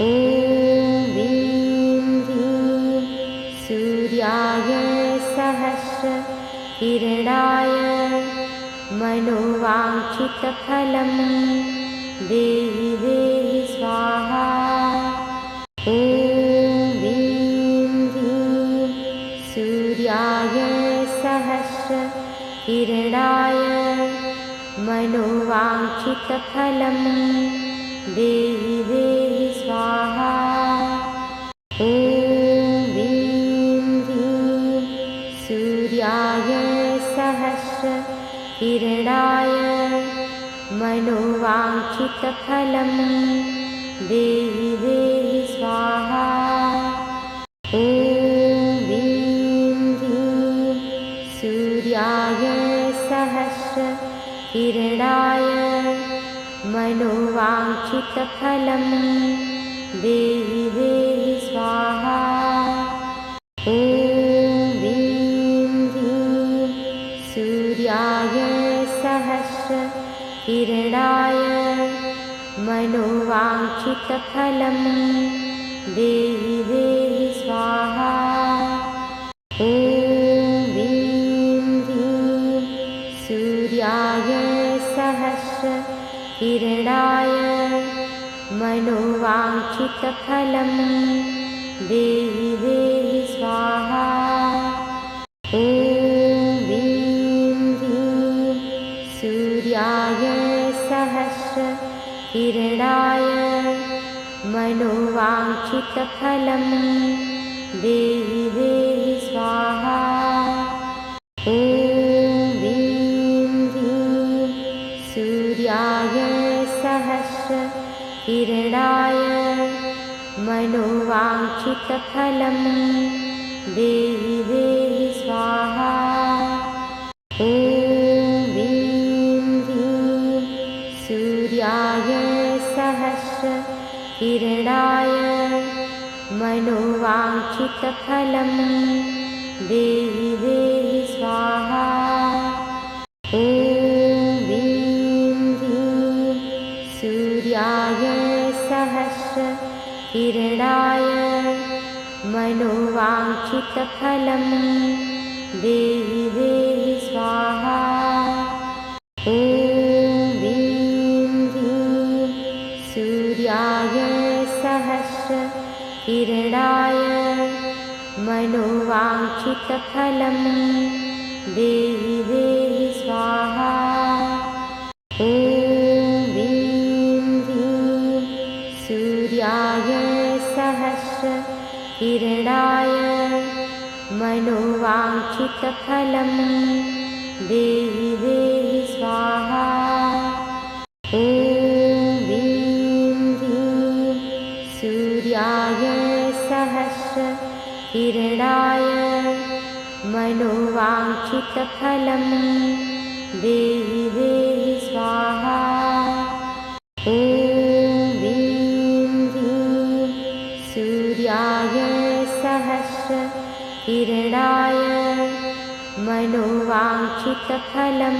ॐ ह्रीं ह्रीं सूर्याय सहस्रकिरणाय मनोवाञ्छितफलं देहि देहि स्वाहा। ॐ ह्रीं ह्रीं सूर्याय सहस्रकिरणाय मनोवाञ्छितफलं देहि देहि स्वाहा। ॐ ह्रीं ह्रीं सूर्याय सहस्रकिरणाय मनोवाञ्छितफलं देहि देहि स्वाहा। ॐ ह्रीं ह्रीं सूर्याय सहस्रकिरणाय मनोवाञ्छितफलं देहि देहि स्वाहा। ॐ ह्रीं ह्रीं सूर्याय सहस्रकिरणाय मनोवाञ्छितफलं देहि देहि स्वाहा। ॐ ह्रीं ह्रीं सूर्याय सहस्रकिरणाय मनोवाञ्छितफलं देहि देहि स्वाहा। ॐ ह्रीं ह्रीं सूर्याय सहस्रकिरणाय मनोवाञ्छितफलं देहि देहि स्वाहा। ॐ ह्रीं ह्रीं सूर्याय सहस्रकिरणाय मनोवाञ्छितफलं देहि देहि स्वाहा। ॐ ह्रीं ह्रीं सूर्याय सहस्रकिरणाय मनोवाञ्छितफलं देहि देहि स्वाहा। ॐ ह्रीं ह्रीं सूर्याय सहस्रकिरणाय मनोवाञ्छितफलं देहि देहि स्वाहा। ॐ ह्रीं ह्रीं सूर्याय सहस्रकिरणाय मनोवाञ्छितफलं देहि देहि स्वाहा। ॐ ह्रीं ह्रीं सूर्याय सहस्रकिरणाय मनोवाञ्छितफलं देहि देहि स्वाहा। ॐ ह्रीं ह्रीं सूर्याय सहस्रकिरणाय मनोवाञ्छितफलं देहि देहि स्वाहा। ॐ ह्रीं ह्रीं सूर्याय सहस्रकिरणाय मनोवाञ्छितफलं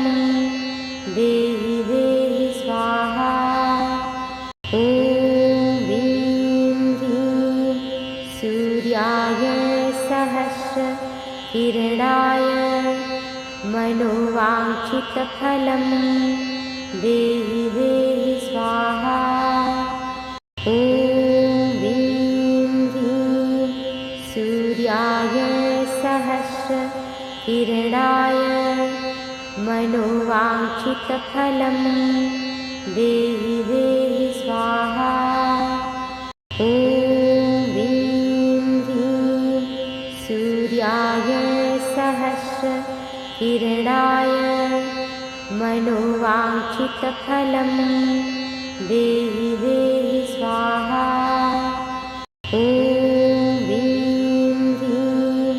देहि देहि स्वाहा। ॐ ह्रीं ह्रीं सूर्याय सहस्रकिरणाय मनोवाञ्छितफलं देहि देहि स्वाहा। ॐ ह्रीं ह्रीं सूर्याय सहस्रकिरणाय मनोवाञ्छितफलं देहि देहि स्वाहा। ॐ ह्रीं ह्रीं सूर्याय सहस्रकिरणाय मनोवाञ्छितफलं देहि देहि स्वाहा। ॐ ह्रीं ह्रीं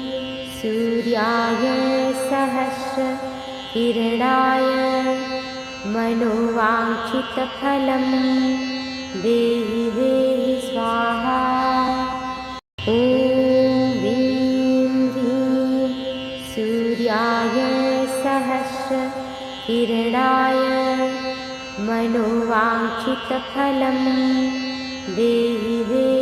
सूर्याय सहस्रकिरणाय मनोवाञ्छितफलं देहि देहि स्वाहा। ॐ ह्रीं ह्रीं सूर्याय सहस्रकिरणाय मनोवाञ्छितफलं देहि देहि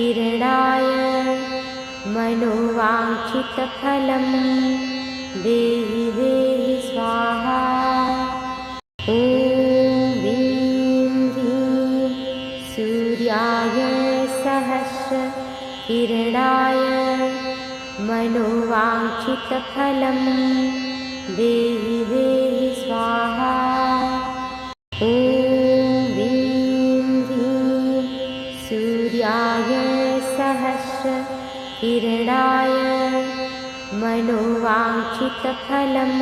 किरणाय मनोवाञ्छितफलं देहि देहि स्वाहा। ॐ ह्रीं ह्रीं सूर्याय सहस्रकिरणाय मनोवाञ्छितफलं देहि देहि स्वाहा। ॐ ह्रीं ह्रीं सूर्याय सहस्रकिरणाय मनोवाञ्छितफलं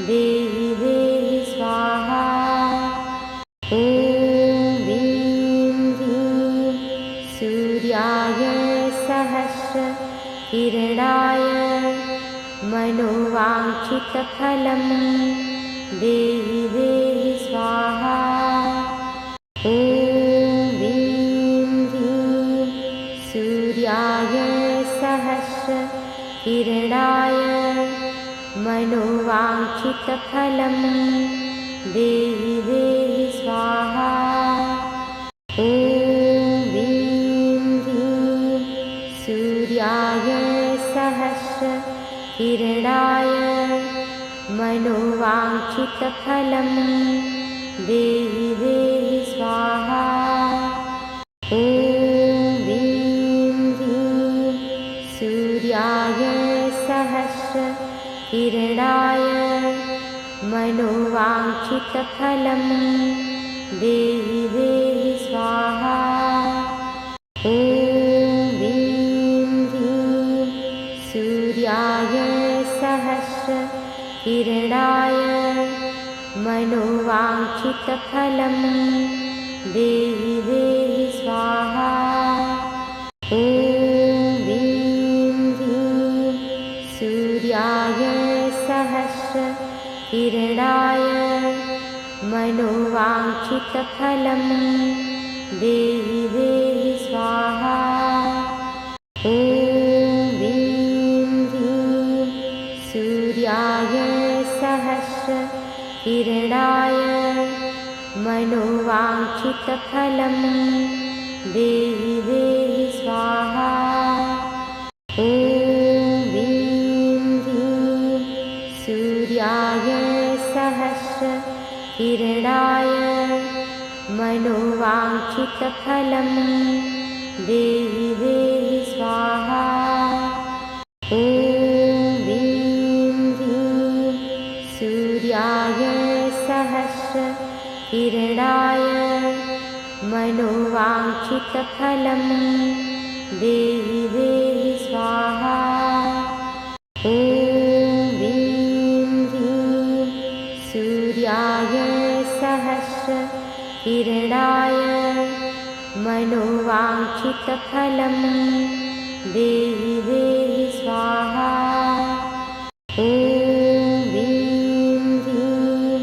देहि देहि स्वाहा। ॐ ह्रीं ह्रीं सूर्याय सहस्रकिरणाय मनोवाञ्छितफलं देहि देहि स्वाहा। ॐ ह्रीं ह्रीं सूर्याय सहस्रकिरणाय मनोवाञ्छितफलं देहि देहि स्वाहा। ॐ ह्रीं ह्रीं सूर्याय सहस्रकिरणाय मनोवाञ्छितफलं देहि देहि स्वाहा। ॐ ह्रीं ह्रीं सूर्याय सहस्रकिरणाय मनोवाञ्छितफलं देहि देहि स्वाहा। ॐ ह्रीं ह्रीं सूर्याय सहस्रकिरणाय मनोवाञ्छितफलं देहि देहि स्वाहा। ॐ ह्रीं ह्रीं सूर्याय सहस्रकिरणाय मनोवाञ्छितफलं देहि देहि स्वाहा। ॐ ह्रीं ह्रीं सूर्याय सहस्रकिरणाय मनोवाञ्छितफलं देहि देहि स्वाहा। ॐ ह्रीं ह्रीं सूर्याय सहस्रकिरणाय मनोवाञ्छितफलं देहि देहि स्वाहा। ॐ ह्रीं ह्रीं सूर्याय सहस्रकिरणाय मनोवाञ्छितफलं देहि देहि स्वाहा। ॐ ह्रीं ह्रीं सूर्याय सहस्रकिरणाय मनोवाञ्छितफलं देहि देहि स्वाहा। ॐ ह्रीं ह्रीं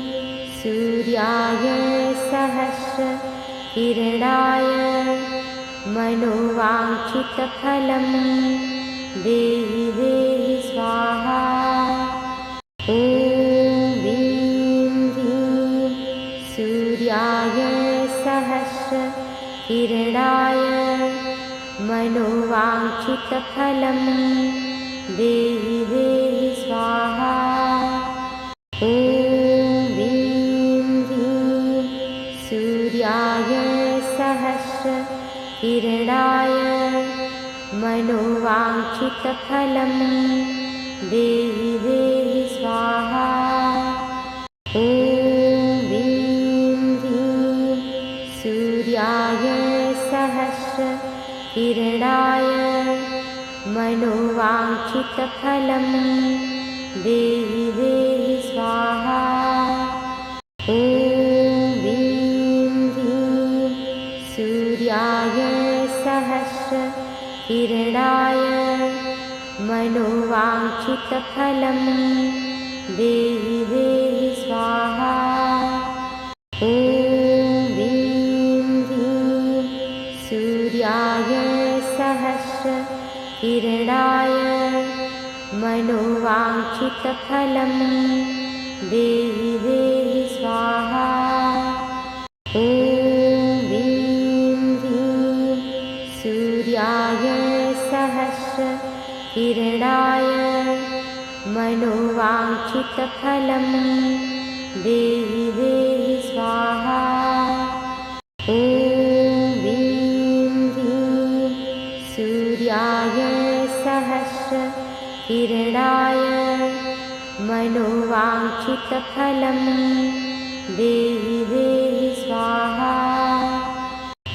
सूर्याय सहस्रकिरणाय मनोवाञ्छितफलं देहि देहि स्वाहा। ॐ ह्रीं ह्रीं सूर्याय सहस्रकिरणाय मनोवाञ्छितफलं देहि देहि स्वाहा। ॐ ह्रीं ह्रीं सूर्याय सहस्रकिरणाय मनोवाञ्छितफलं देहि देहि स्वाहा। ॐ ह्रीं ह्रीं सूर्याय सहस्रकिरणाय मनोवाञ्छितफलं देहि देहि स्वाहा। ॐ ह्रीं ह्रीं सूर्याय सहस्रकिरणाय मनोवाञ्छितफलं देहि देहि स्वाहा। ॐ ह्रीं ह्रीं सूर्याय सहस्रकिरणाय मनोवाञ्छितफलं देहि देहि स्वाहा। ॐ ह्रीं ह्रीं मनोवाञ्छितफलं देहि देहि स्वाहा। ॐ ह्रीं ह्रीं सूर्याय सहस्रकिरणाय मनोवाञ्छितफलं देहि देहि स्वाहा।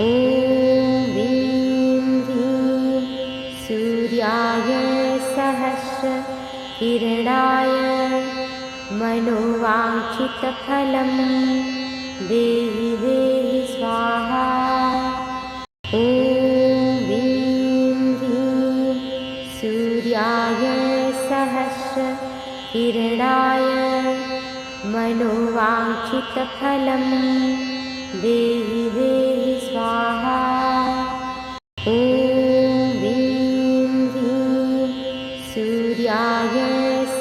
ॐ ह्रीं ह्रीं सूर्याय सहस्रकिरणाय मनोवाञ्छितफलं देहि देहि स्वाहा। ॐ ह्रीं ह्रीं सूर्याय सहस्रकिरणाय मनोवाञ्छितफलं देहि देहि स्वाहा। ॐ ह्रीं ह्रीं सूर्याय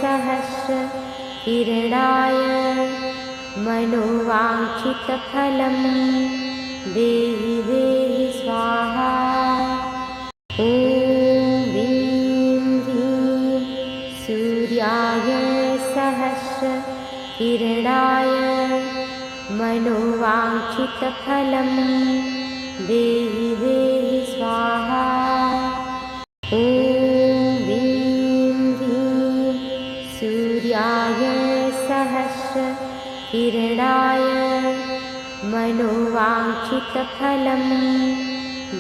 सहस्रकिरणाय मनोवाञ्छितफलं देहि देहि स्वाहा। ॐ ह्रीं ह्रीं सूर्याय सहस्रकिरणाय मनोवाञ्छितफलं देहि देहि स्वाहा। ॐ ह्रीं ह्रीं सूर्याय सहस्रकिरणाय मनोवाञ्छितफलं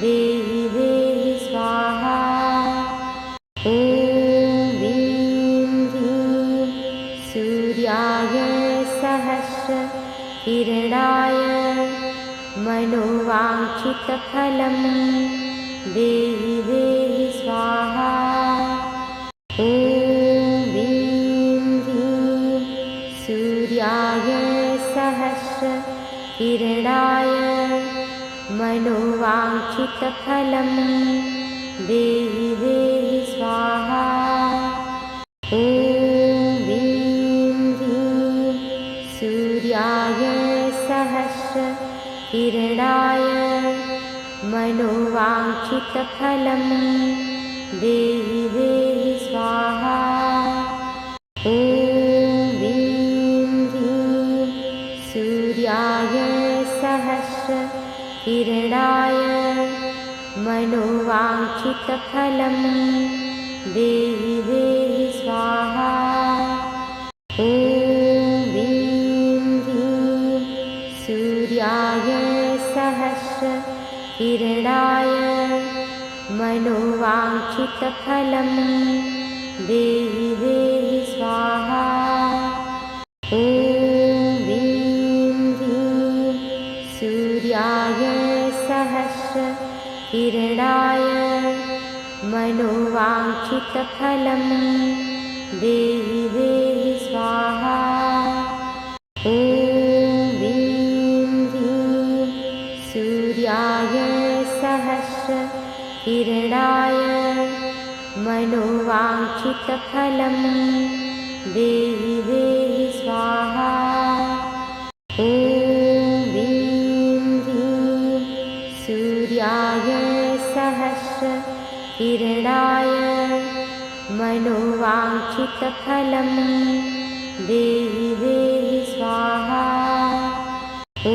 देहि देहि स्वाहा। ॐ ह्रीं ह्रीं सूर्याय सहस्रकिरणाय मनोवाञ्छितफलं देहि देहि स्वाहा। ॐ ह्रीं ह्रीं सूर्याय सहस्रकिरणाय मनोवाञ्छितफलं देहि देहि स्वाहा। ॐ ह्रीं ह्रीं सूर्याय सहस्रकिरणाय मनोवाञ्छितफलं देहि देहि स्वाहा। ॐ ह्रीं ह्रीं सूर्याय सहस्रकिरणाय मनोवाञ्छितफलं देहि देहि स्वाहा। ॐ ह्रीं ह्रीं सूर्याय सहस्रकिरणाय मनोवाञ्छितफलं देहि देहि स्वाहा। ॐ ह्रीं ह्रीं सूर्याय सहस्रकिरणाय मनोवाञ्छितफलं देहि देहि स्वाहा। ॐ ह्रीं ह्रीं सूर्याय सहस्रकिरणाय मनोवाञ्छितफलं देहि देहि स्वाहा। ॐ ह्रीं ह्रीं सूर्याय सहस्रकिरणाय मनोवाञ्छितफलं देहि देहि स्वाहा। ॐ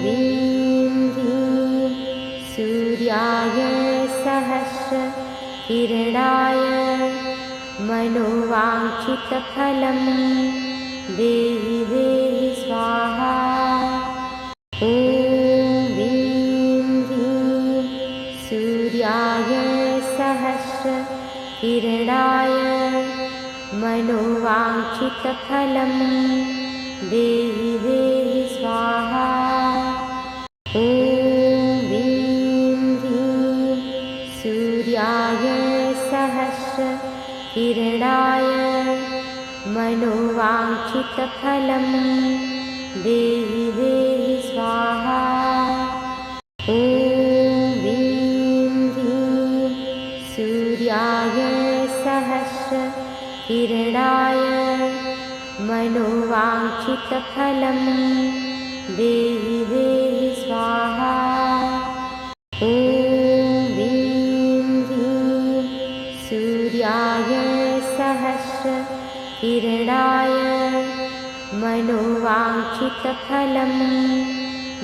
ह्रीं ह्रीं सूर्याय सहस्रकिरणाय मनोवाञ्छितफलं देहि देहि स्वाहा। ॐ ह्रीं ह्रीं सूर्याय सहस्रकिरणाय मनोवाञ्छितफलं देहि देहि स्वाहा। ॐ ह्रीं ह्रीं सूर्याय सहस्रकिरणाय मनोवाञ्छितफलं देहि देहि स्वाहा। ॐ ह्रीं ह्रीं सूर्याय सहस्रकिरणाय मनोवाञ्छितफलं देहि देहि स्वाहा। ॐ ह्रीं ह्रीं सूर्याय सहस्रकिरणाय किरणाय मनोवाञ्छितफलं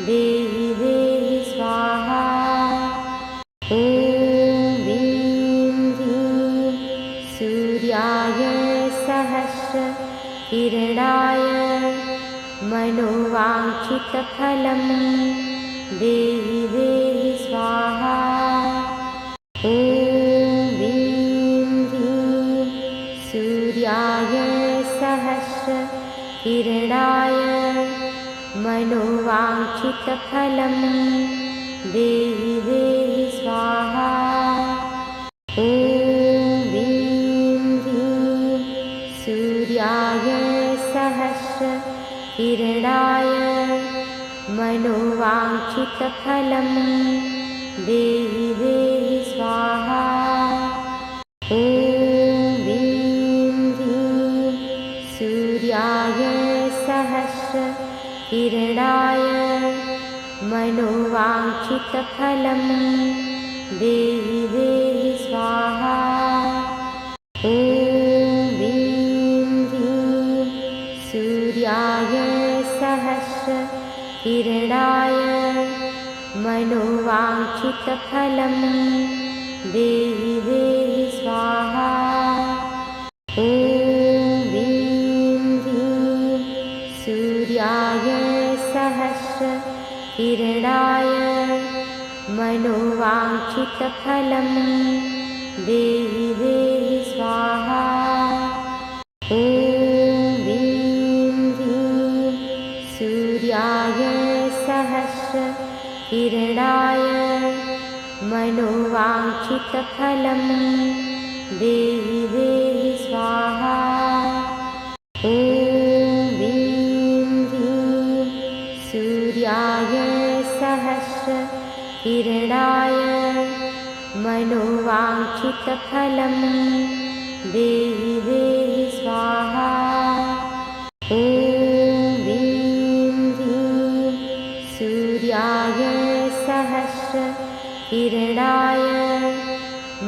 देहि देहि स्वाहा। ॐ ह्रीं ह्रीं सूर्याय सहस्रकिरणाय मनोवाञ्छितफलं देहि देहि स्वाहा। ॐ ह्रीं ह्रीं सूर्याय सहस्रकिरणाय मनोवाञ्छितफलं देहि देहि स्वाहा। ॐ ह्रीं ह्रीं सूर्याय सहस्रकिरणाय मनोवाञ्छितफलं देहि देहि स्वाहा। ॐ ह्रीं ह्रीं सूर्याय सहस्रकिरणाय मनोवाञ्छितफलं देहि देहि स्वाहा। ॐ ह्रीं ह्रीं सूर्याय सहस्रकिरणाय मनोवाञ्छितफलं देहि देहि स्वाहा। ॐ ह्रीं ह्रीं सूर्याय सहस्रकिरणाय मनोवाञ्छितफलं देहि देहि स्वाहा। ॐ ह्रीं ह्रीं सूर्याय सहस्रकिरणाय मनोवाञ्छितफलं देहि देहि स्वाहा। ॐ ह्रीं ह्रीं सूर्याय सहस्रकिरणाय मनोवाञ्छितफलं देहि देहि स्वाहा। ॐ ह्रीं ह्रीं सूर्याय सहस्रकिरणाय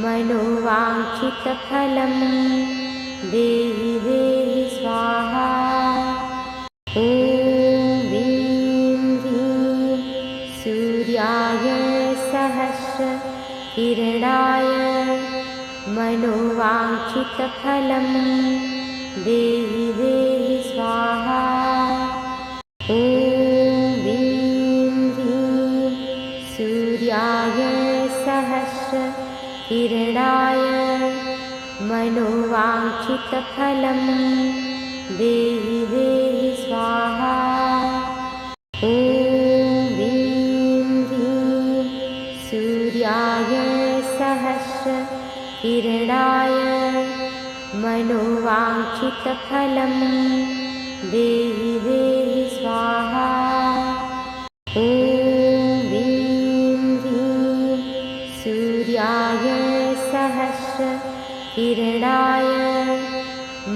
मनोवाञ्छितफलं देहि देहि स्वाहा। ॐ ह्रीं ह्रीं सूर्याय सहस्रकिरणाय मनोवाञ्छितफलं देहि देहि स्वाहा। ॐ ह्रीं ह्रीं सूर्याय सहस्रकिरणाय मनोवाञ्छितफलं देहि देहि स्वाहा। ॐ ह्रीं ह्रीं सूर्याय सहस्रकिरणाय मनोवाञ्छितफलं देहि देहि स्वाहा। ॐ ह्रीं ह्रीं सूर्याय सहस्रकिरणाय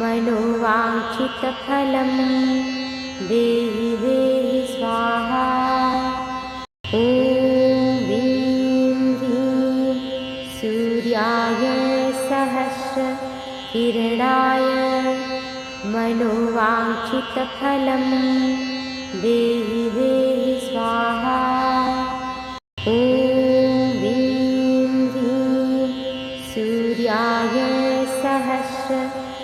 मनोवाञ्छितफलं देहि देहि स्वाहा। ॐ ह्रीं ह्रीं सूर्याय सहस्रकिरणाय मनोवाञ्छितफलं देहि देहि स्वाहा। ॐ ह्रीं ह्रीं सूर्याय सहस्रकिरणाय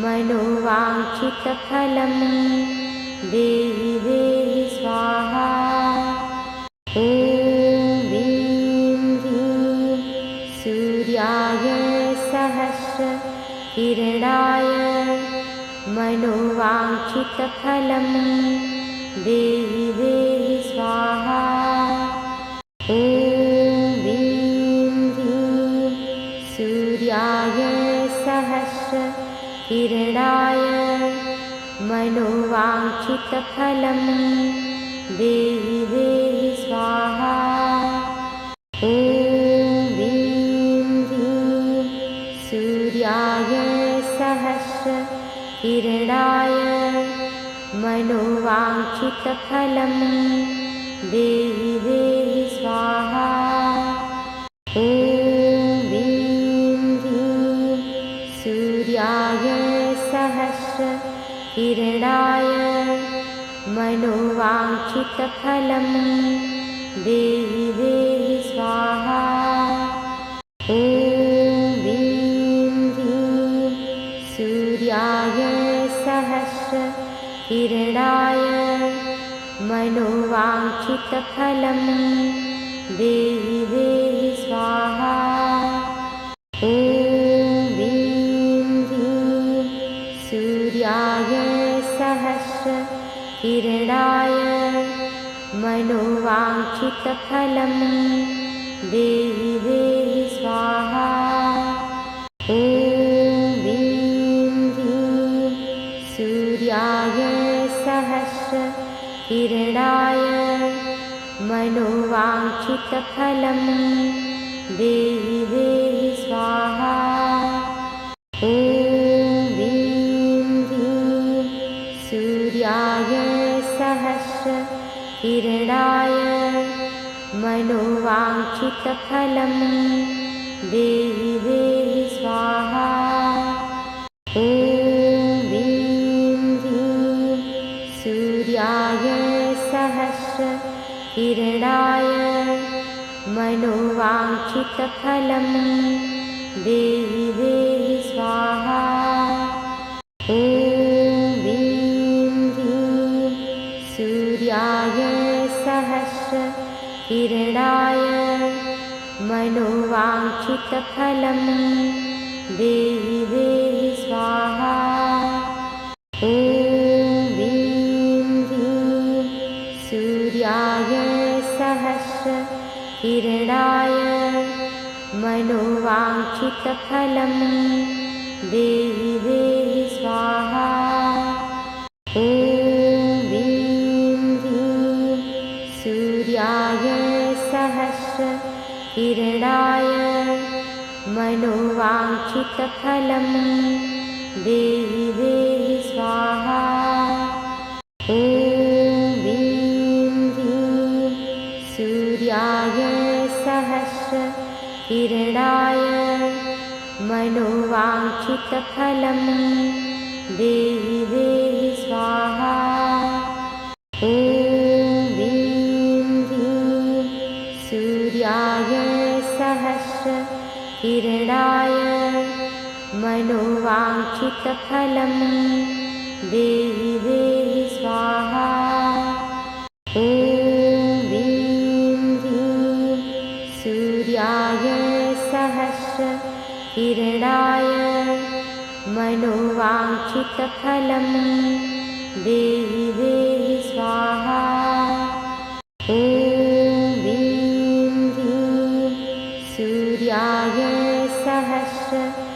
मनोवाञ्छितफलं देहि देहि स्वाहा। ॐ ह्रीं ह्रीं सूर्याय सहस्रकिरणाय मनोवाञ्छितफलं देहि देहि स्वाहा। ॐ ह्रीं ह्रीं सूर्याय सहस्रकिरणाय मनोवाञ्छितफलं देहि देहि स्वाहा। ॐ ह्रीं ह्रीं सूर्याय सहस्रकिरणाय मनोवाञ्छितफलं देहि देहि स्वाहा। ॐ ह्रीं ह्रीं सूर्याय सहस्रकिरणाय मनोवाञ्छितफलं देहि देहि स्वाहा। ॐ ह्रीं ह्रीं सूर्याय सहस्रकिरणाय मनोवाञ्छितफलं देहि देहि स्वाहा। ॐ ह्रीं ह्रीं सूर्याय सहस्रकिरणाय मनोवाञ्छितफलं देहि देहि स्वाहा। ॐ ह्रीं ह्रीं सूर्याय सहस्रकिरणाय मनोवाञ्छितफलं देहि देहि स्वाहा। ॐ ह्रीं ह्रीं सूर्याय सहस्रकिरणाय मनोवाञ्छितफलं देहि देहि स्वाहा। ॐ ह्रीं ह्रीं सूर्याय सहस्रकिरणाय मनोवाञ्छितफलं देहि देहि स्वाहा। ॐ ह्रीं ह्रीं सूर्याय सहस्रकिरणाय मनोवाञ्छितफलं देहि देहि स्वाहा। ॐ ह्रीं ह्रीं सूर्याय सहस्रकिरणाय मनोवाञ्छितफलं देहि देहि स्वाहा। ॐ ह्रीं ह्रीं सूर्याय सहस्रकिरणाय मनोवाञ्छितफलं देहि देहि स्वाहा। ॐ ह्रीं ह्रीं सूर्याय सहस्रकिरणाय मनोवाञ्छितफलं देहि देहि स्वाहा। ॐ ह्रीं ह्रीं सूर्याय सहस्रकिरणाय मनोवाञ्छितफलं देहि देहि स्वाहा। ॐ ह्रीं ह्रीं सूर्याय सहस्रकिरणाय मनोवाञ्छितफलं देहि देहि स्वाहा। ॐ ह्रीं ह्रीं सूर्याय सहस्रकिरणाय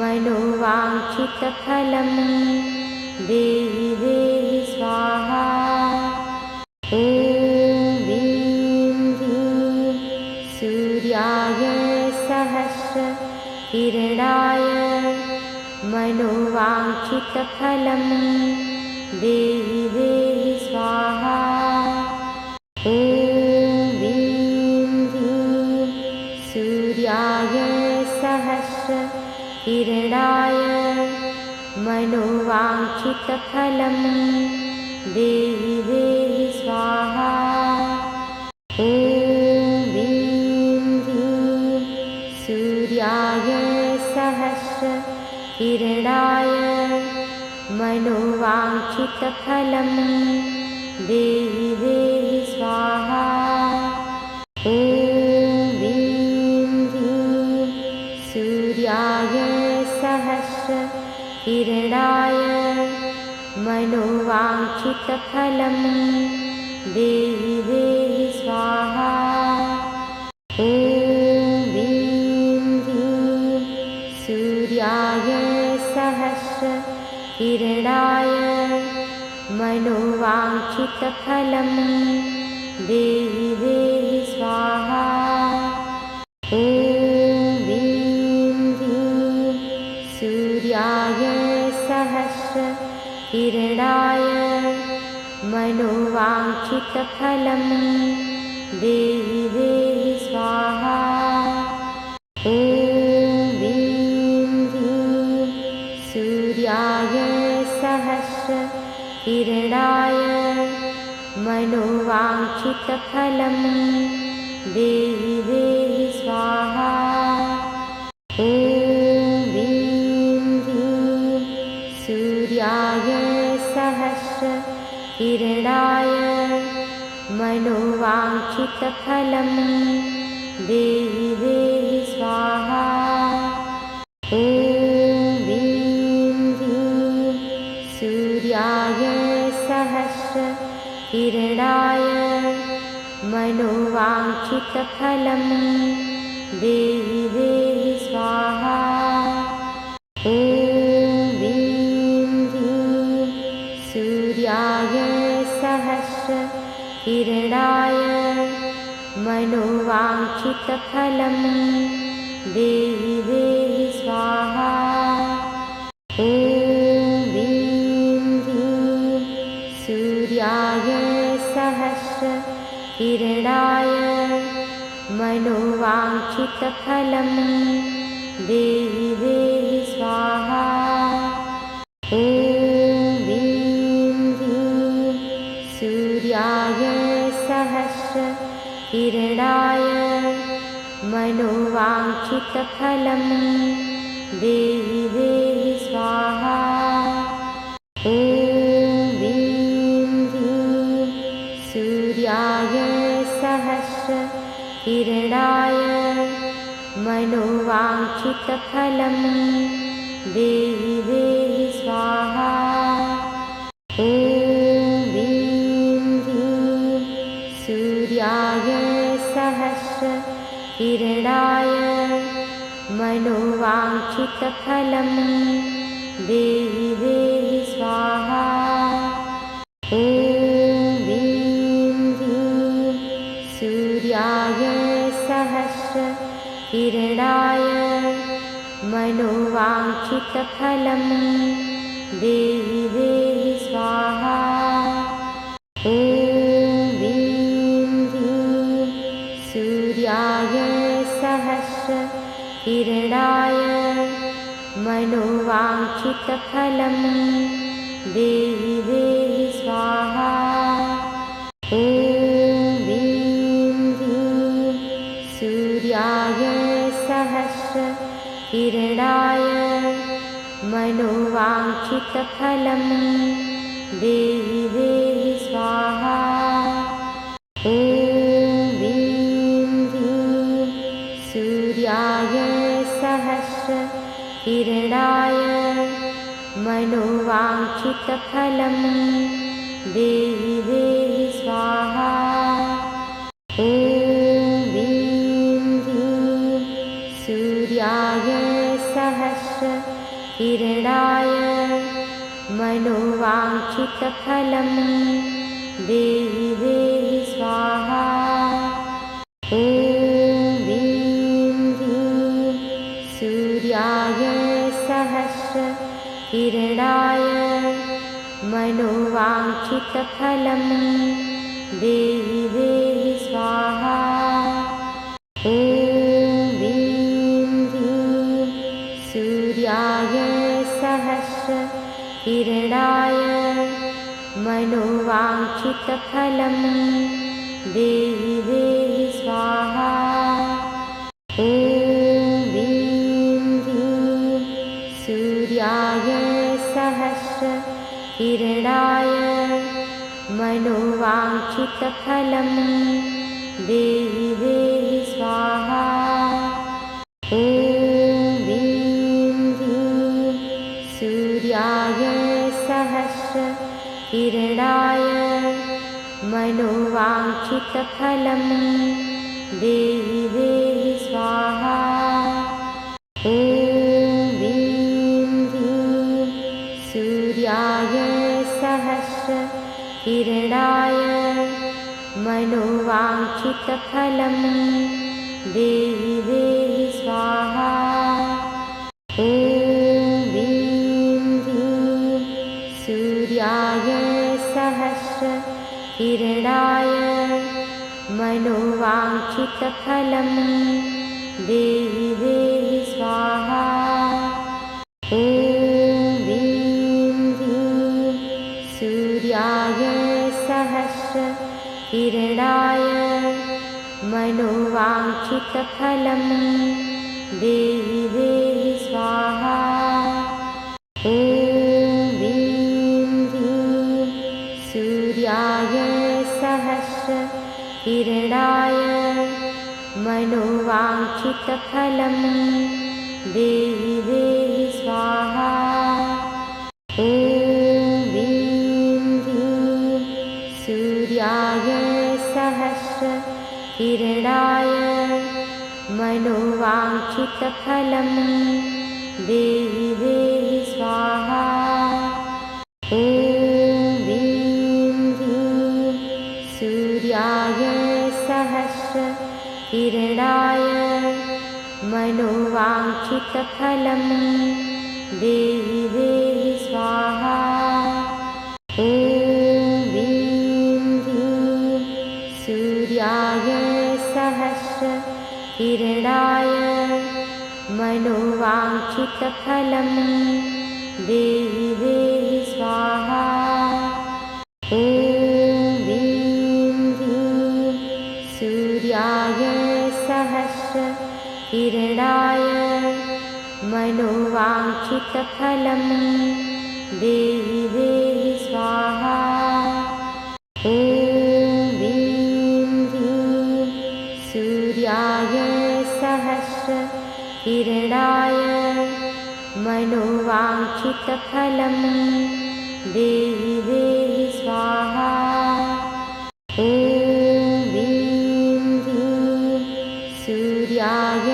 मनोवाञ्छितफलं देहि देहि स्वाहा। ॐ ह्रीं ह्रीं सूर्याय सहस्रकिरणाय मनोवाञ्छितफलं देहि देहि स्वाहा। ॐ ह्रीं ह्रीं सूर्याय सहस्रकिरणाय मनोवाञ्छितफलं देहि देहि स्वाहा। ॐ ह्रीं ह्रीं सूर्याय सहस्रकिरणाय मनोवाञ्छितफलं देहि देहि स्वाहा। ॐ ह्रीं ह्रीं सूर्याय सहस्रकिरणाय मनोवाञ्छितफलं देहि देहि स्वाहा। ॐ ह्रीं ह्रीं सूर्याय सहस्रकिरणाय मनोवाञ्छितफलं देहि देहि स्वाहा। ॐ ह्रीं ह्रीं सूर्याय सहस्रकिरणाय मनोवाञ्छितफलं देहि देहि स्वाहा। ॐ किरणाय मनोवाञ्छितफलं देहि देहि स्वाहा। ॐ ह्रीं ह्रीं सूर्याय सहस्रकिरणाय मनोवाञ्छितफलं देहि देहि स्वाहा। ॐ ह्रीं ह्रीं सूर्याय सहस्रकिरणाय मनोवाञ्छितफलं देहि देहि स्वाहा। ॐ ह्रीं ह्रीं सूर्याय सहस्रकिरणाय मनोवाञ्छितफलं देहि देहि स्वाहा। ॐ ह्रीं ह्रीं सूर्याय सहस्रकिरणाय मनोवाञ्छितफलं देहि देहि स्वाहा। ॐ ह्रीं ह्रीं सूर्याय सहस्रकिरणाय मनोवाञ्छितफलं देहि देहि स्वाहा। ॐ ह्रीं ह्रीं सूर्याय सहस्रकिरणाय मनोवाञ्छितफलं देहि देहि स्वाहा। ॐ ह्रीं ह्रीं सूर्याय सहस्रकिरणाय मनोवाञ्छितफलं देहि देहि स्वाहा। ॐ ह्रीं ह्रीं सूर्याय सहस्रकिरणाय मनोवाञ्छितफलं देहि देहि स्वाहा। ॐ ह्रीं ह्रीं सूर्याय सहस्रकिरणाय मनोवाञ्छितफलं देहि देहि स्वाहा। ॐ ह्रीं ह्रीं सूर्याय सहस्रकिरणाय मनोवाञ्छितफलं देहि देहि स्वाहा। ॐ ह्रीं ह्रीं सूर्याय सहस्रकिरणाय मनोवाञ्छितफलं देहि देहि स्वाहा। ॐ ह्रीं ह्रीं सूर्याय सहस्रकिरणाय मनोवाञ्छितफलं देहि देहि स्वाहा। ॐ ह्रीं ह्रीं सूर्याय सहस्रकिरणाय मनोवाञ्छितफलं देहि देहि स्वाहा। ॐ ह्रीं ह्रीं सूर्याय सहस्रकिरणाय मनोवाञ्छितफलं देहि देहि स्वाहा। ॐ ह्रीं ह्रीं सूर्याय सहस्रकिरणाय मनोवाञ्छितफलं देहि देहि स्वाहा। ॐ ह्रीं ह्रीं सूर्याय सहस्रकिरणाय मनोवाञ्छितफलं देहि देहि स्वाहा। ॐ ह्रीं ह्रीं सूर्याय सहस्रकिरणाय मनोवाञ्छितफलं देहि देहि स्वाहा। ॐ ह्रीं ह्रीं सूर्याय सहस्रकिरणाय मनोवाञ्छितफलं देहि देहि स्वाहा। ॐ ह्रीं ह्रीं किरणाय मनोवाञ्छितफलं देहि देहि स्वाहा। ॐ ह्रीं ह्रीं सूर्याय सहस्रकिरणाय मनोवाञ्छितफलं देहि देहि स्वाहा। ॐ ह्रीं ह्रीं सूर्याय सहस्रकिरणाय मनोवाञ्छितफलं देहि देहि स्वाहा। ॐ ह्रीं ह्रीं सूर्याय सहस्रकिरणाय मनोवाञ्छितफलं देहि देहि स्वाहा। ॐ ह्रीं ह्रीं सूर्याय सहस्रकिरणाय मनोवाञ्छितफलं देहि देहि स्वाहा। ॐ ह्रीं ह्रीं सूर्याय सहस्रकिरणाय मनोवाञ्छितफलं देहि देहि स्वाहा। ॐ ह्रीं ह्रीं सूर्याय सहस्रकिरणाय मनोवाञ्छितफलं देहि देहि स्वाहा। ॐ ह्रीं ह्रीं सूर्याय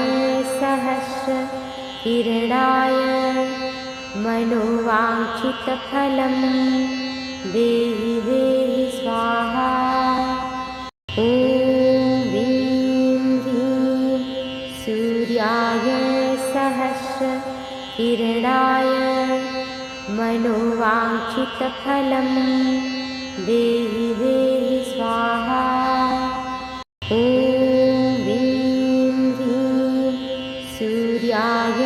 सहस्रकिरणाय मनोवाञ्छितफलं देहि देहि स्वाहा। ॐ ह्रीं ह्रीं सूर्याय सहस्रकिरणाय मनोवाञ्छितफलं देहि देहि स्वाहा। ॐ ह्रीं ह्रीं सूर्याय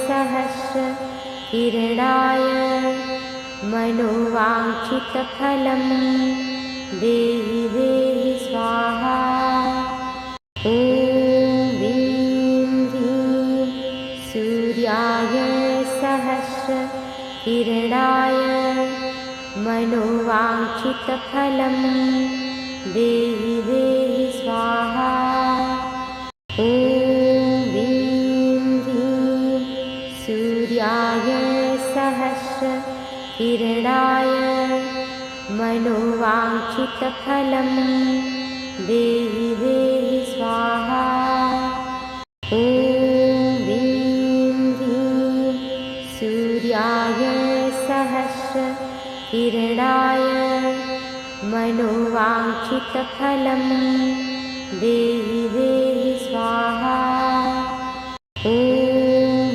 सहस्रकिरणाय मनोवाञ्छितफलं देहि देहि स्वाहा। ॐ ह्रीं ह्रीं सूर्याय सहस्रकिरणाय मनोवाञ्छितफलं देहि देहि स्वाहा। ॐ ह्रीं ह्रीं सूर्याय सहस्रकिरणाय मनोवाञ्छितफलं देहि देहि स्वाहा। ॐ ह्रीं ह्रीं सूर्याय सहस्रकिरणाय मनोवाञ्छितफलं देहि देहि स्वाहा। ॐ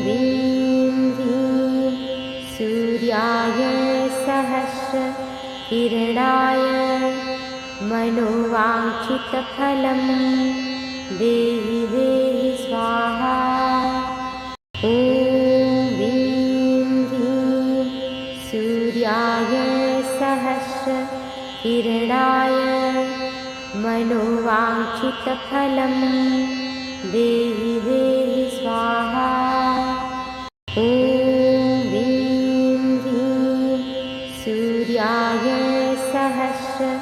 ह्रीं ह्रीं सूर्याय सहस्रकिरणाय मनोवाञ्छितफलं देहि देहि स्वाहा। ॐ ह्रीं ह्रीं सूर्याय सहस्रकिरणाय मनोवाञ्छितफलं देहि देहि स्वाहा। ॐ ह्रीं ह्रीं सूर्याय सहस्रकिरणाय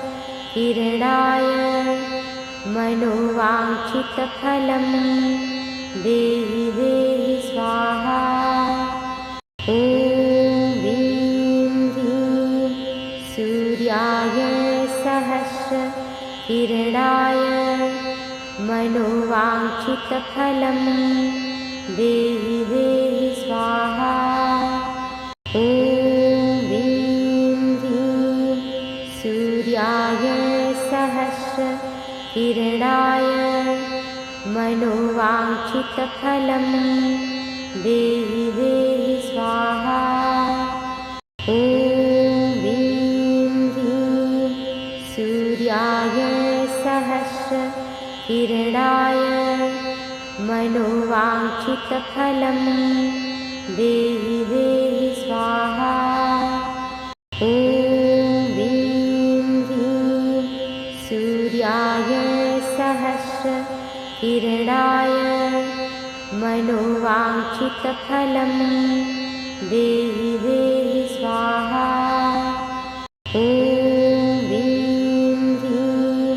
मनोवाञ्छितफलं देहि देहि स्वाहा। ॐ ह्रीं ह्रीं सूर्याय सहस्रकिरणाय मनोवाञ्छितफलं देहि देहि स्वाहा। ॐ ह्रीं ह्रीं सूर्याय सहस्रकिरणाय मनोवाञ्छितफलं देहि देहि स्वाहा। ॐ ह्रीं ह्रीं सूर्याय सहस्रकिरणाय मनोवाञ्छितफलं देहि देहि स्वाहा। ॐ ह्रीं ह्रीं सूर्याय किरणाय मनोवाञ्छितफलं देहि देहि स्वाहा। ॐ ह्रीं ह्रीं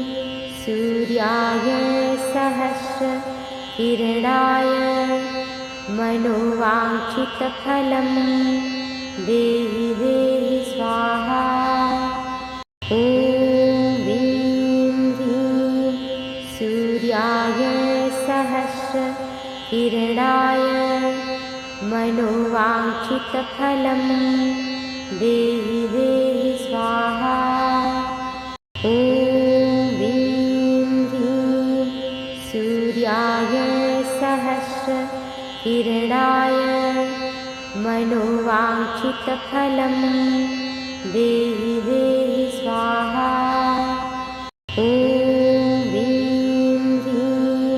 सूर्याय सहस्रकिरणाय मनोवाञ्छितफलं देहि देहि स्वाहा। ॐ ह्रीं ह्रीं सूर्याय सहस्रकिरणाय मनोवाञ्छितफलं देहि देहि स्वाहा। ॐ ह्रीं ह्रीं सूर्याय सहस्रकिरणाय मनोवाञ्छितफलं देहि देहि स्वाहा। ॐ ह्रीं ह्रीं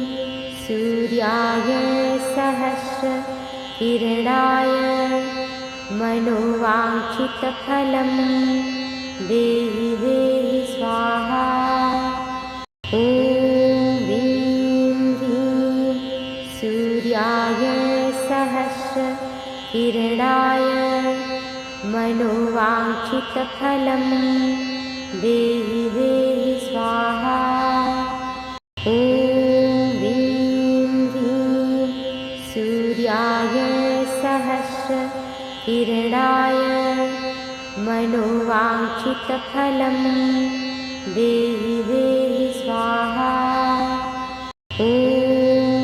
सूर्याय सहस्रकिरणाय मनोवाञ्छितफलं देहि देहि स्वाहा। ॐ ह्रीं ह्रीं सूर्याय सहस्रकिरणाय मनोवाञ्छितफलं देहि देहि स्वाहा। ॐ ह्रीं ह्रीं सूर्याय सहस्रकिरणाय मनोवाञ्छितफलं देहि देहि स्वाहा। ॐ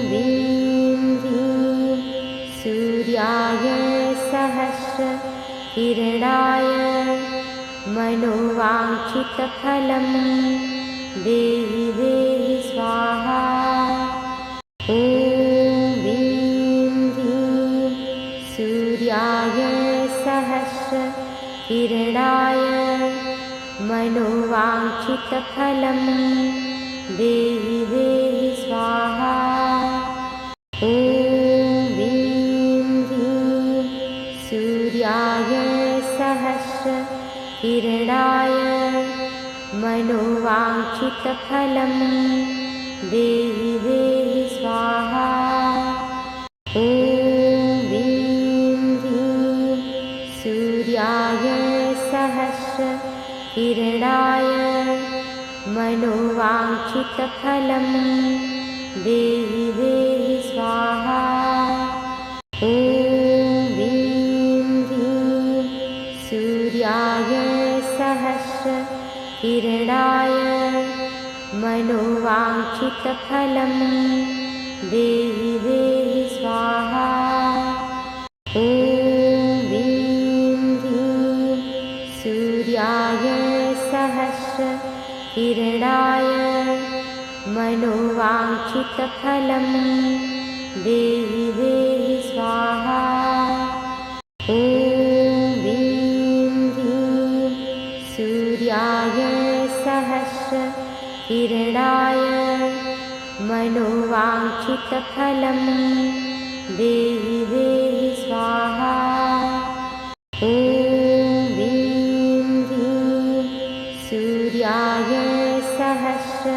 ह्रीं ह्रीं सूर्याय सहस्रकिरणाय मनोवाञ्छितफलं देहि देहि स्वाहा। ॐ ह्रीं ह्रीं सूर्याय सहस्रकिरणाय मनोवाञ्छितफलं देहि देहि स्वाहा। ॐ ह्रीं ह्रीं सूर्याय सहस्रकिरणाय मनोवाञ्छितफलं देहि देहि स्वाहा। ॐ ह्रीं ह्रीं सूर्याय सहस्रकिरणाय मनोवाञ्छितफलं देहि देहि स्वाहा। ॐ ह्रीं ह्रीं सूर्याय सहस्रकिरणाय मनोवाञ्छितफलं देहि देहि स्वाहा। ॐ ह्रीं ह्रीं सूर्याय सहस्रकिरणाय मनोवाञ्छितफलं देहि देहि स्वाहा। ॐ ह्रीं ह्रीं सूर्याय सहस्रकिरणाय मनोवाञ्छितफलं देहि देहि स्वाहा। ॐ ह्रीं ह्रीं सूर्याय सहस्रकिरणाय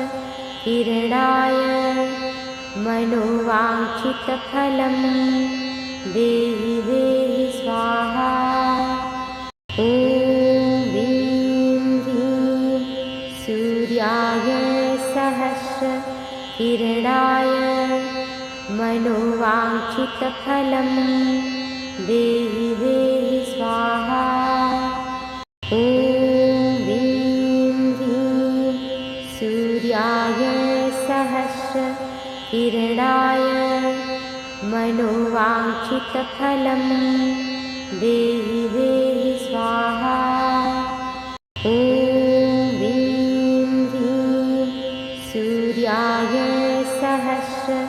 मनोवाञ्छितफलं देहि देहि स्वाहा। ॐ ह्रीं ह्रीं सूर्याय सहस्रकिरणाय मनोवाञ्छितफलं देहि देहि स्वाहा। ॐ ह्रीं ह्रीं सूर्याय सहस्रकिरणाय मनोवाञ्छितफलं देहि देहि स्वाहा। ॐ ह्रीं ह्रीं सूर्याय सहस्रकिरणाय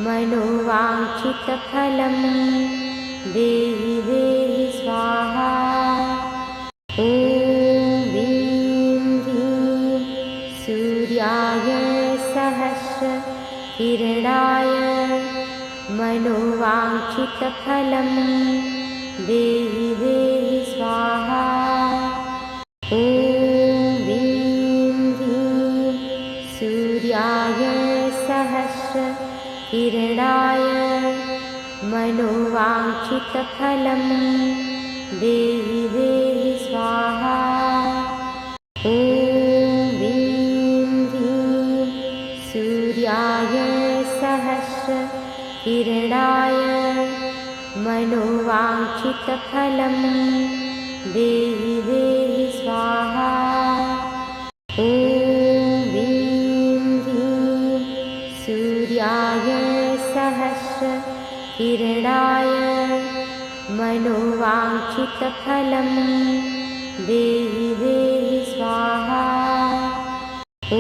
मनोवाञ्छितफलं देहि देहि स्वाहा। ॐ ह्रीं ह्रीं सूर्याय सहस्रकिरणाय मनोवाञ्छितफलं देहि देहि स्वाहा। ॐ ह्रीं ह्रीं मनोवाञ्छितफलं देहि देहि स्वाहा। ॐ ह्रीं ह्रीं सूर्याय सहस्रकिरणाय मनोवाञ्छितफलं देहि देहि स्वाहा। ॐ ह्रीं ह्रीं सूर्याय सहस्रकिरणाय मनोवाञ्छितफलं देहि देहि स्वाहा। ॐ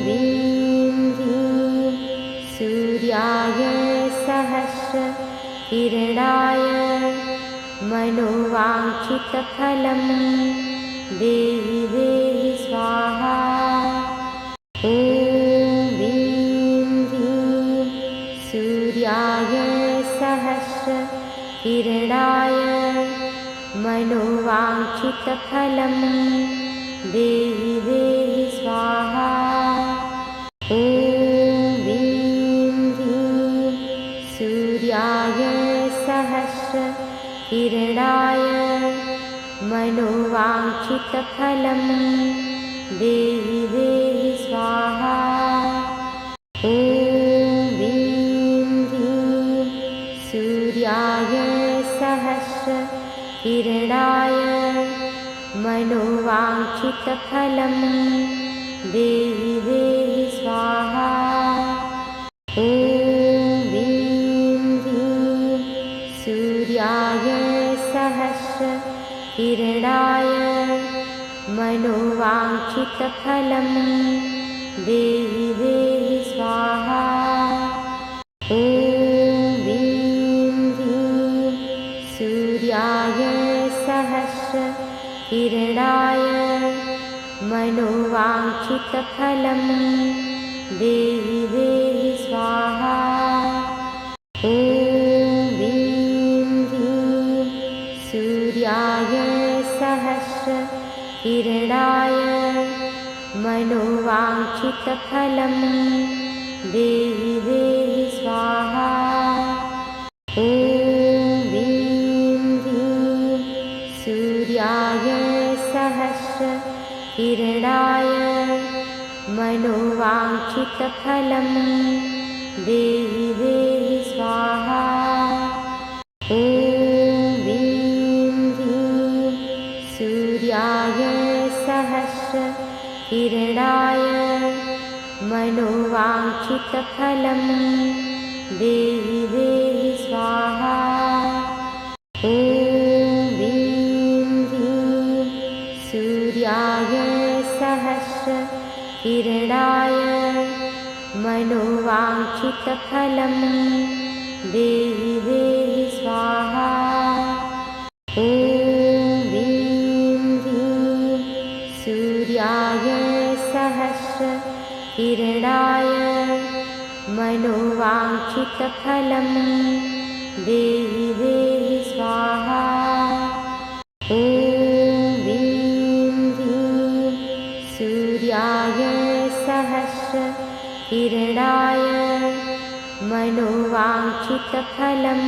ह्रीं ह्रीं सूर्याय सहस्रकिरणाय मनोवाञ्छितफलं देहि देहि स्वाहा। ॐ ह्रीं ह्रीं सूर्याय सहस्रकिरणाय मनोवाञ्छितफलं देहि देहि स्वाहा। ॐ ह्रीं ह्रीं सूर्याय सहस्रकिरणाय मनोवाञ्छितफलं देहि देहि स्वाहा। ॐ ह्रीं ह्रीं सूर्याय सहस्रकिरणाय मनोवाञ्छितफलं देहि देहि स्वाहा। ॐ ह्रीं ह्रीं सूर्याय सहस्रकिरणाय मनोवाञ्छितफलं देहि देहि स्वाहा। ॐ ह्रीं ह्रीं सूर्याय सहस्रकिरणाय मनोवाञ्छितफलं देहि देहि स्वाहा। ॐ ह्रीं ह्रीं सूर्याय सहस्रकिरणाय मनोवाञ्छितफलं देहि देहि स्वाहा। ॐ ह्रीं ह्रीं सूर्याय सहस्रकिरणाय मनोवाञ्छितफलं देहि देहि स्वाहा। ॐ ह्रीं ह्रीं सूर्याय सहस्रकिरणाय मनोवाञ्छितफलं देहि देहि स्वाहा। ॐ ह्रीं ह्रीं सूर्याय सहस्रकिरणाय मनोवाञ्छितफलं देहि देहि स्वाहा। ॐ ह्रीं ह्रीं सूर्याय सहस्रकिरणाय मनोवाञ्छितफलं देहि देहि स्वाहा। ॐ ह्रीं ह्रीं सूर्याय सहस्रकिरणाय मनोवाञ्छितफलं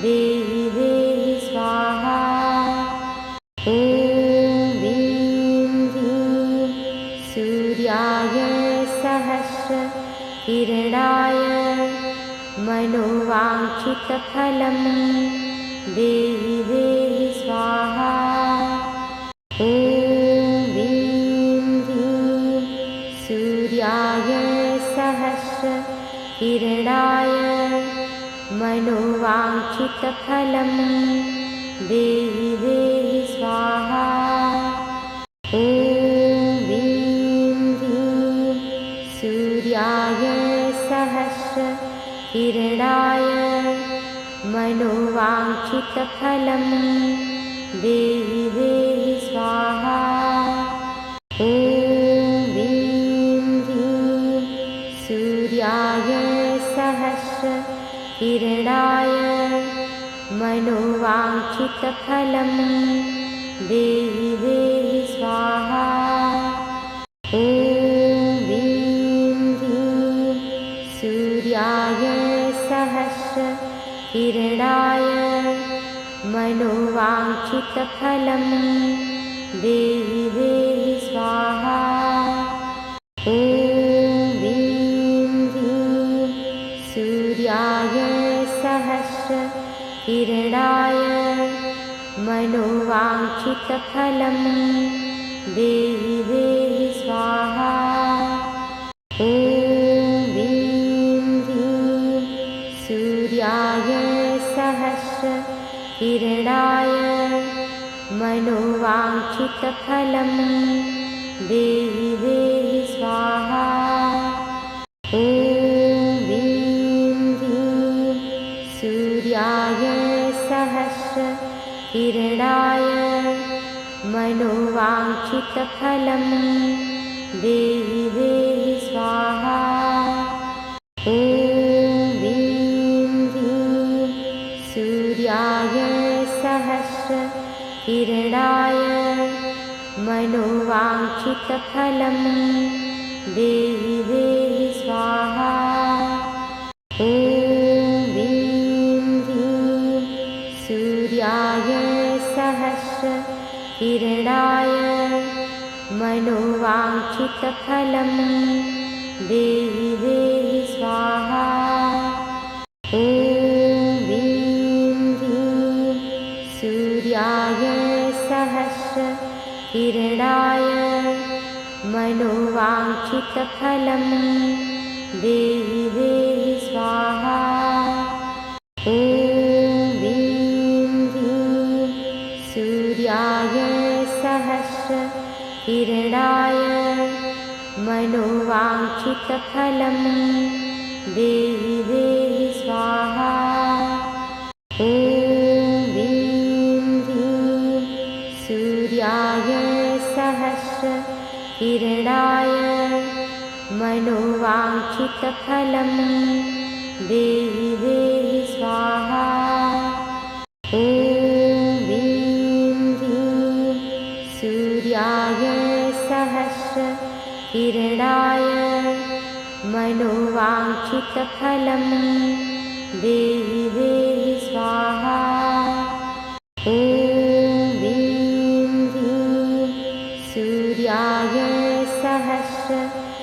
देहि देहि स्वाहा। ॐ ह्रीं ह्रीं सूर्याय सहस्रकिरणाय मनोवाञ्छितफलं देहि देहि स्वाहा। ॐ ह्रीं ह्रीं सूर्याय सहस्रकिरणाय मनोवाञ्छितफलं देहि देहि स्वाहा। ॐ ह्रीं ह्रीं सूर्याय सहस्रकिरणाय मनोवाञ्छितफलं देहि देहि स्वाहा। ॐ ह्रीं ह्रीं सूर्याय सहस्रकिरणाय मनोवाञ्छितफलं देहि देहि स्वाहा। ॐ ह्रीं ह्रीं सूर्याय सहस्रकिरणाय किरणाय मनोवाञ्छितफलं देहि देहि स्वाहा। ॐ ह्रीं ह्रीं सूर्याय सहस्रकिरणाय मनोवाञ्छितफलं देहि देहि स्वाहा। ॐ ह्रीं ह्रीं सूर्याय सहस्रकिरणाय मनोवाञ्छितफलं देहि देहि स्वाहा। ॐ ह्रीं ह्रीं सूर्याय सहस्रकिरणाय मनोवाञ्छितफलं देहि देहि स्वाहा। ॐ ह्रीं ह्रीं सूर्याय सहस्रकिरणाय मनोवाञ्छितफलं देहि देहि स्वाहा। ॐ ह्रीं ह्रीं सूर्याय सहस्रकिरणाय मनोवाञ्छितफलं देहि देहि स्वाहा। ॐ ह्रीं ह्रीं सूर्याय सहस्रकिरणाय मनोवाञ्छितफलं देहि देहि स्वाहा। ॐ ह्रीं ह्रीं सूर्याय सहस्रकिरणाय मनोवाञ्छितफलं देहि देहि स्वाहा। ॐ ह्रीं ह्रीं सूर्याय सहस्रकिरणाय मनोवाञ्छितफलं देहि देहि स्वाहा। ॐ ह्रीं ह्रीं सूर्याय सहस्रकिरणाय मनोवाञ्छितफलं देहि देहि स्वाहा। ॐ ह्रीं ह्रीं सूर्याय सहस्रकिरणाय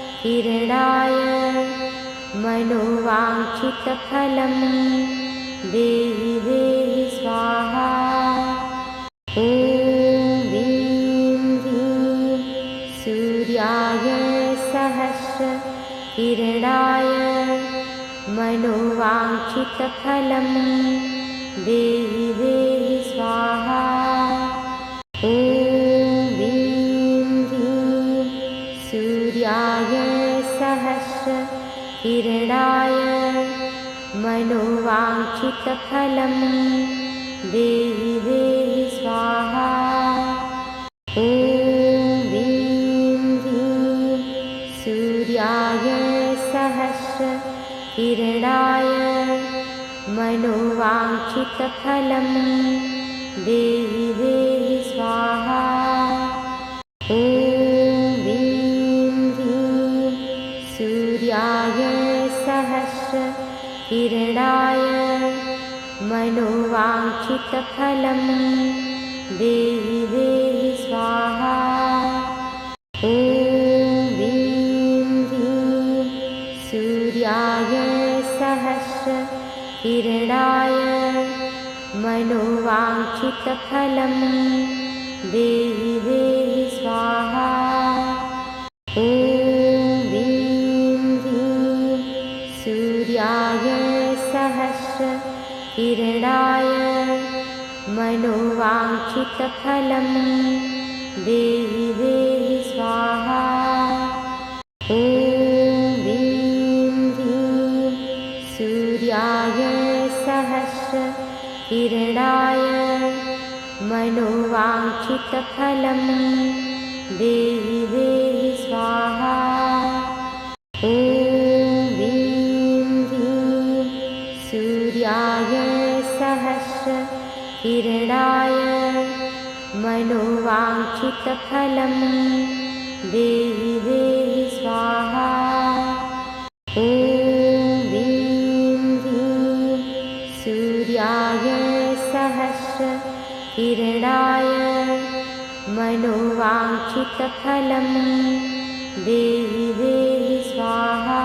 मनोवाञ्छितफलं देहि देहि स्वाहा। ॐ ह्रीं ह्रीं सूर्याय सहस्रकिरणाय मनोवाञ्छितफलं देहि देहि स्वाहा। ॐ ह्रीं ह्रीं सूर्याय सहस्रकिरणाय मनोवाञ्छितफलं देहि देहि स्वाहा। ॐ ह्रीं ह्रीं सूर्याय सहस्रकिरणाय मनोवाञ्छितफलं देहि देहि स्वाहा। ॐ ह्रीं ह्रीं सूर्याय सहस्रकिरणाय मनोवाञ्छितफलं देहि देहि स्वाहा। ॐ ह्रीं ह्रीं सूर्याय सहस्रकिरणाय मनोवाञ्छितफलं देहि देहि स्वाहा। ॐ ह्रीं ह्रीं सूर्याय सहस्रकिरणाय मनोवाञ्छितफलं देहि देहि स्वाहा। ॐ ह्रीं ह्रीं सूर्याय सहस्रकिरणाय मनोवाञ्छितफलं देहि देहि स्वाहा। ॐ ह्रीं ह्रीं सूर्याय सहस्रकिरणाय मनोवाञ्छितफलं देहि देहि स्वाहा। ॐ ह्रीं ह्रीं सूर्याय सहस्रकिरणाय मनोवाञ्छितफलं देहि देहि स्वाहा।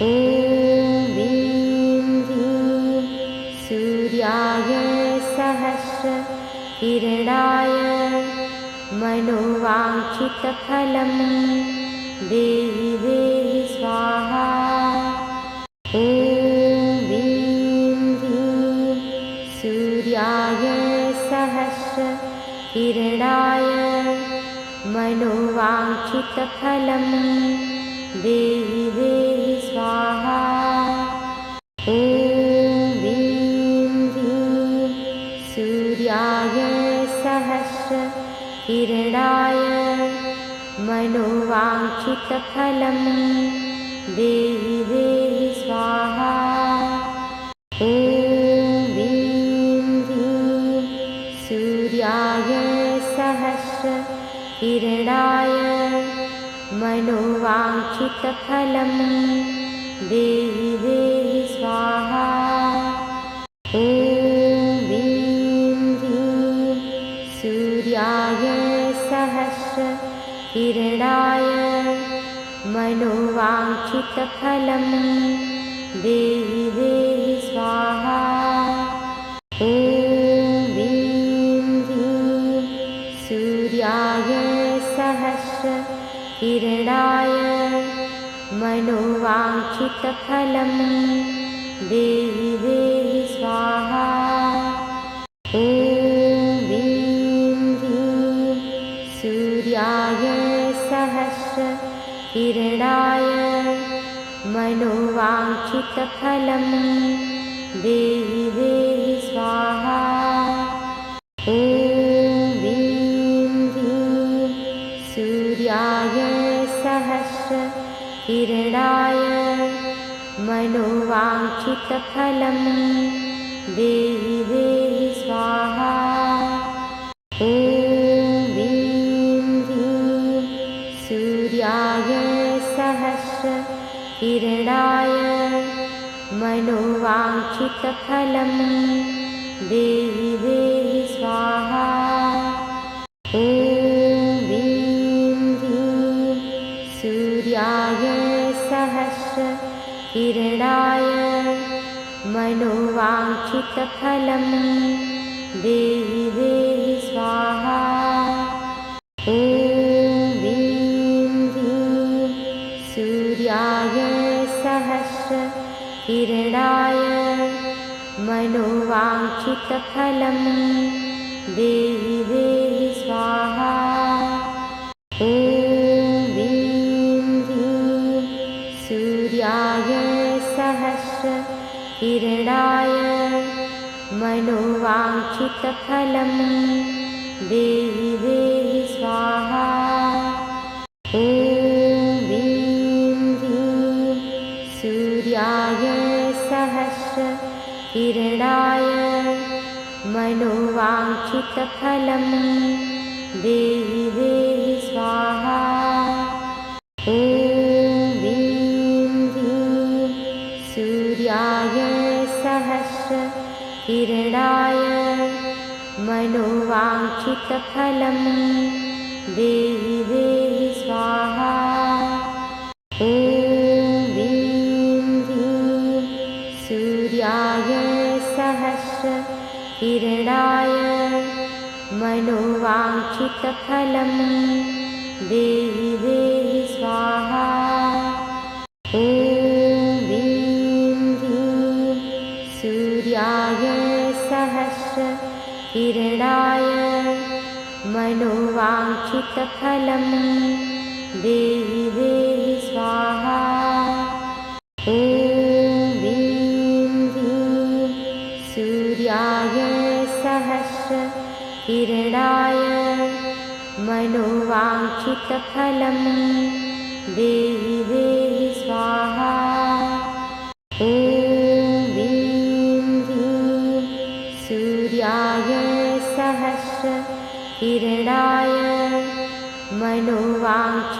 ॐ ह्रीं ह्रीं सूर्याय सहस्रकिरणाय मनोवाञ्छितफलं देहि देहि स्वाहा। ॐ ह्रीं ह्रीं सूर्याय सहस्रकिरणाय मनोवाञ्छितफलं देहि देहि स्वाहा। ॐ ह्रीं ह्रीं सूर्याय सहस्रकिरणाय मनोवाञ्छितफलं देहि देहि स्वाहा। ॐ ह्रीं ह्रीं सूर्याय सहस्रकिरणाय मनोवाञ्छितफलं देहि देहि स्वाहा। ॐ ह्रीं ह्रीं सूर्याय सहस्रकिरणाय मनोवाञ्छितफलं देहि देहि स्वाहा। ॐ ह्रीं ह्रीं सूर्याय सहस्रकिरणाय मनोवाञ्छितफलं देहि देहि स्वाहा। ॐ ह्रीं ह्रीं सूर्याय सहस्रकिरणाय मनोवाञ्छितफलं देहि देहि स्वाहा। ॐ ह्रीं ह्रीं सूर्याय सहस्रकिरणाय मनोवाञ्छितफलं देहि देहि स्वाहा। ॐ ह्रीं ह्रीं सूर्याय सहस्रकिरणाय मनोवाञ्छितफलं देहि देहि स्वाहा। ॐ ह्रीं ह्रीं सूर्याय सहस्रकिरणाय मनोवाञ्छितफलं देहि देहि स्वाहा। ॐ ह्रीं ह्रीं सूर्याय सहस्रकिरणाय मनोवाञ्छितफलं देहि देहि स्वाहा। ॐ ह्रीं ह्रीं सूर्याय सहस्रकिरणाय मनोवाञ्छितफलं देहि देहि स्वाहा। ॐ ह्रीं ह्रीं सूर्याय सहस्रकिरणाय मनोवाञ्छितफलं देहि देहि स्वाहा। ॐ ह्रीं ह्रीं सूर्याय सहस्रकिरणाय मनोवाञ्छितफलं देहि देहि स्वाहा। ॐ ह्रीं ह्रीं सूर्याय सहस्रकिरणाय मनोवाञ्छितफलं देहि देहि स्वाहा। ॐ ह्रीं ह्रीं सूर्याय सहस्रकिरणाय मनोवाञ्छितफलं देहि देहि स्वाहा। ॐ ह्रीं ह्रीं सूर्याय सहस्रकिरणाय मनोवाञ्छितफलं देहि देहि स्वाहा। ॐ ह्रीं ह्रीं सूर्याय सहस्रकिरणाय मनोवाञ्छितफलं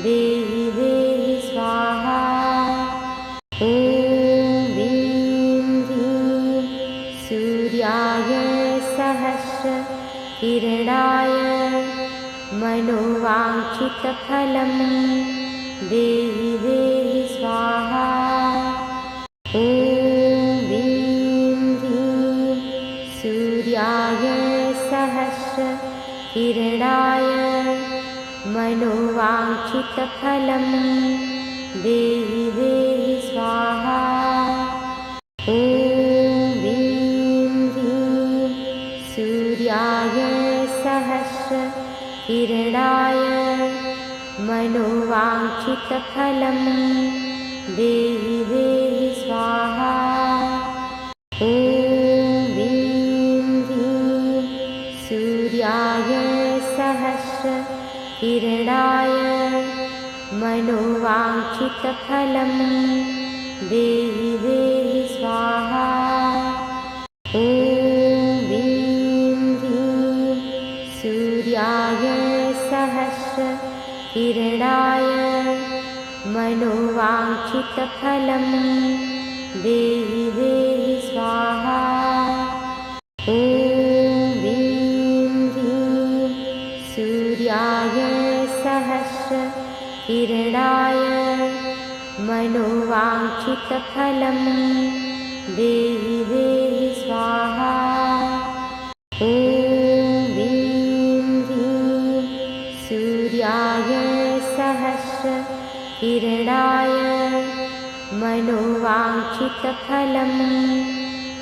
देहि देहि स्वाहा। ॐ सूर्याय सहस्रकिरणाय मनोवाञ्छितफलं देहि देहि स्वाहा। ॐ ह्रीं ह्रीं सूर्याय सहस्रकिरणाय मनोवाञ्छितफलं देहि देहि स्वाहा। ॐ ह्रीं ह्रीं सूर्याय सहस्रकिरणाय मनोवाञ्छितफलं देहि देहि स्वाहा। ॐ ह्रीं ह्रीं सूर्याय सहस्रकिरणाय मनोवाञ्छितफलं देहि देहि स्वाहा। ॐ ह्रीं ह्रीं सूर्याय सहस्रकिरणाय मनोवाञ्छितफलं देहि देहि स्वाहा। ॐ ह्रीं ह्रीं सूर्याय सहस्रकिरणाय मनोवाञ्छितफलं देहि देहि स्वाहा। ॐ ह्रीं ह्रीं सूर्याय सहस्रकिरणाय मनोवाञ्छितफलं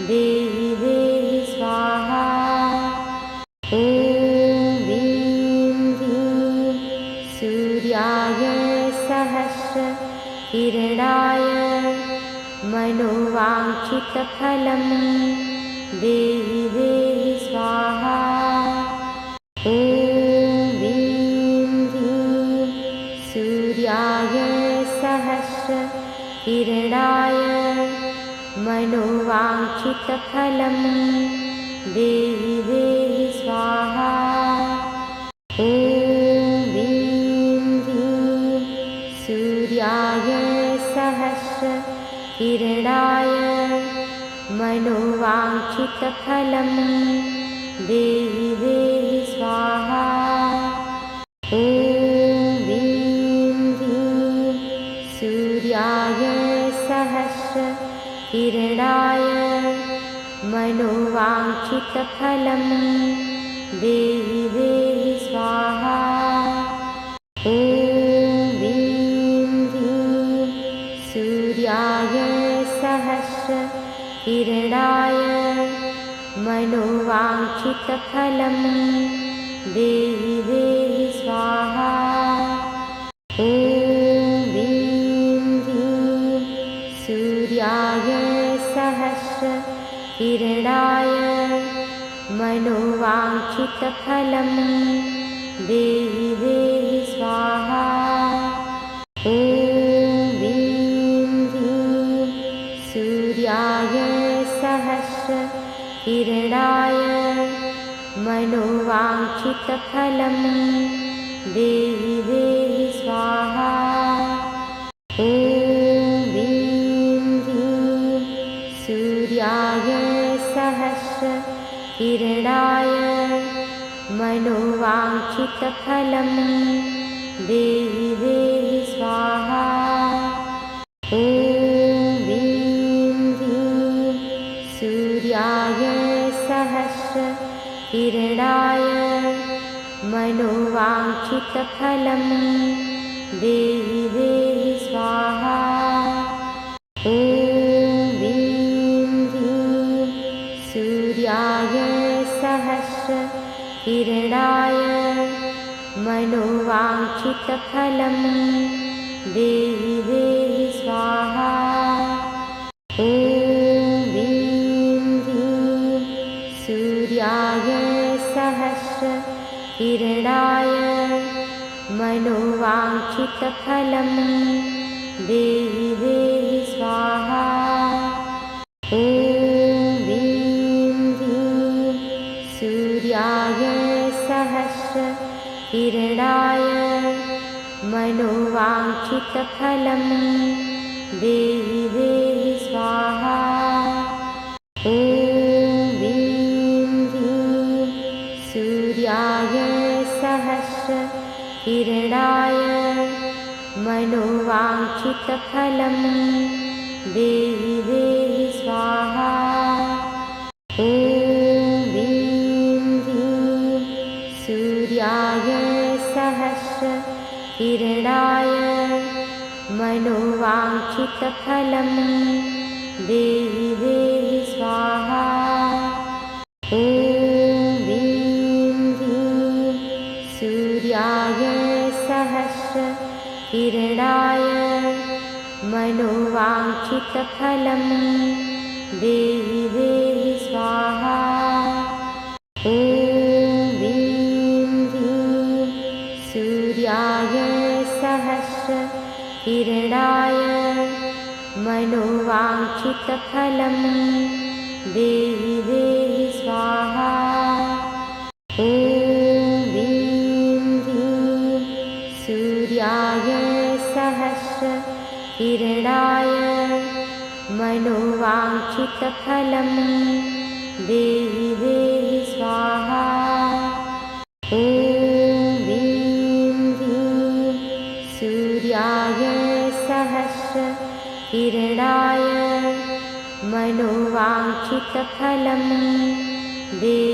देहि देहि स्वाहा। ॐ ह्रीं ह्रीं सूर्याय सहस्रकिरणाय मनोवाञ्छितफलं देहि देहि स्वाहा। ॐ ह्रीं ह्रीं सूर्याय सहस्रकिरणाय मनोवाञ्छितफलं देहि देहि स्वाहा। ॐ ह्रीं ह्रीं सूर्याय सहस्रकिरणाय मनोवाञ्छितफलं देहि देहि स्वाहा। ॐ ह्रीं ह्रीं सूर्याय सहस्रकिरणाय मनोवाञ्छितफलं देहि देहि स्वाहा। ॐ ह्रीं ह्रीं सूर्याय सहस्रकिरणाय मनोवाञ्छितफलं देहि देहि स्वाहा। ॐ ह्रीं ह्रीं सूर्याय सहस्रकिरणाय मनोवाञ्छितफलं देहि देहि स्वाहा। ॐ ह्रीं ह्रीं सूर्याय सहस्रकिरणाय मनोवाञ्छितफलं देहि देहि स्वाहा। ॐ ह्रीं ह्रीं सूर्याय सहस्रकिरणाय मनोवाञ्छितफलं देहि देहि स्वाहा। ॐ ह्रीं ह्रीं सूर्याय सहस्रकिरणाय मनोवाञ्छितफलं देहि देहि स्वाहा। ॐ ह्रीं ह्रीं सूर्याय सहस्रकिरणाय मनोवाञ्छितफलं देहि देहि स्वाहा। ॐ ह्रीं ह्रीं सूर्याय सहस्रकिरणाय मनोवाञ्छितफलं देहि देहि स्वाहा। ॐ ह्रीं ह्रीं सूर्याय सहस्रकिरणाय मनोवाञ्छितफलं देहि देहि स्वाहा। ॐ ह्रीं किरणाय मनोवाञ्छितफलं देहि देहि स्वाहा। ॐ ह्रीं ह्रीं सूर्याय सहस्रकिरणाय मनोवाञ्छितफलं देहि देहि स्वाहा। ॐ ह्रीं ह्रीं सूर्याय सहस्रकिरणाय मनोवाञ्छितफलं देहि देहि स्वाहा। ॐ ह्रीं ह्रीं सूर्याय सहस्रकिरणाय मनोवाञ्छितफलं देहि देहि स्वाहा। ॐ ह्रीं ह्रीं सूर्याय सहस्रकिरणाय मनोवाञ्छितफलं देहि देहि स्वाहा। ॐ ह्रीं ह्रीं सूर्याय सहस्रकिरणाय मनोवाञ्छितफलं देहि